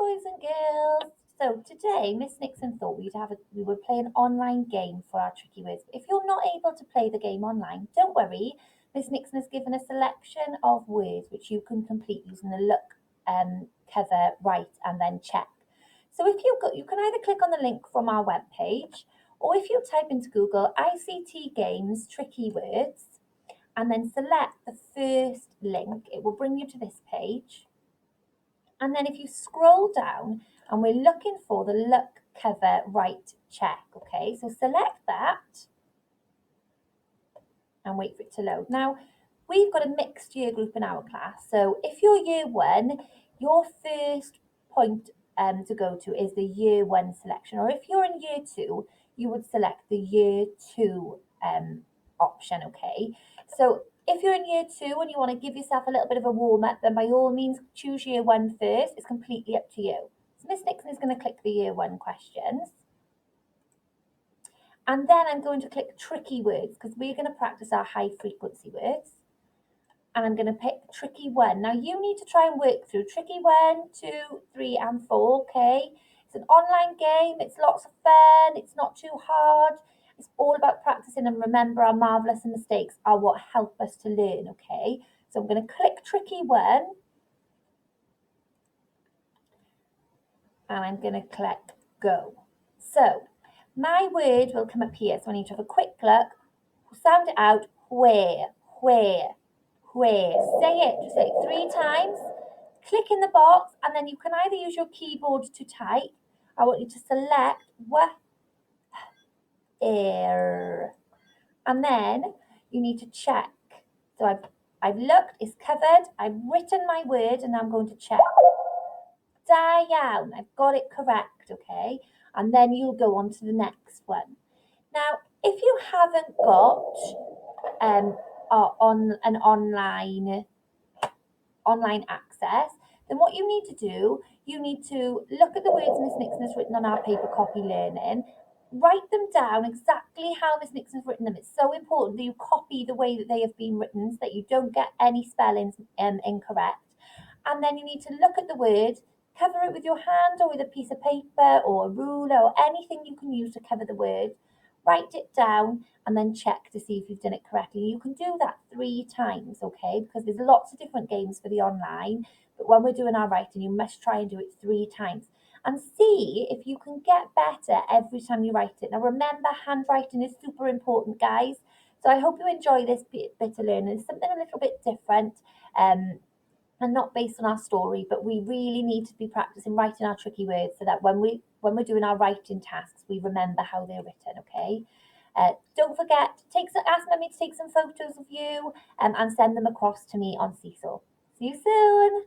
boys and girls. So today, Miss Nixon thought we would play an online game for our tricky words. If you're not able to play the game online, don't worry. Miss Nixon has given a selection of words which you can complete using the look, cover, write, and then check. So if you can either click on the link from our webpage, or if you type into Google ICT Games Tricky Words, and then select the first link, it will bring you to this page. And then if you scroll down, and we're looking for the look, cover, write, check, okay? So select that and wait for it to load. Now, we've got a mixed year group in our class. So if you're year one, your first point to go to is the year one selection. Or if you're in year two, you would select the year two option, okay? So if you're in year two and you want to give yourself a little bit of a warm up, then by all means choose year one first. It's completely up to you. So Miss Nixon is going to click the year one questions. And then I'm going to click tricky words because we're going to practice our high frequency words. And I'm going to pick tricky one. Now you need to try and work through tricky 1, 2, 3, and 4, okay? It's an online game, it's lots of fun, it's not too hard. It's all about practicing, and remember, our marvellous and mistakes are what help us to learn, okay? So I'm going to click tricky 1. And I'm going to click go. So my word will come up here. So I need to have a quick look. Sound it out. Where. Say it. Just say it 3 times. Click in the box, and then you can either use your keyboard to type. I want you to select where. And then you need to check. So I've looked, it's covered, I've written my word, and I'm going to check. Down. I've got it correct, okay? And then you'll go on to the next one. Now, if you haven't got an online access, then what you need to do, you need to look at the words Miss Nixon has written on our paper copy learning, write them down exactly how Miss Nixon has written them. It's so important that you copy the way that they have been written so that you don't get any spellings incorrect. And then you need to look at the word, cover it with your hand or with a piece of paper or a ruler or anything you can use to cover the word. Write it down and then check to see if you've done it correctly. You can do that 3 times, okay? Because there's lots of different games for the online, but when we're doing our writing, you must try and do it 3 times. And see if you can get better every time you write it. Now remember, handwriting is super important, guys. So I hope you enjoy this bit of learning. It's something a little bit different. And not based on our story, but we really need to be practicing writing our tricky words so that when we're doing our writing tasks, we remember how they're written, okay? Don't forget, ask Mummy to take some photos of you and send them across to me on Seesaw. See you soon.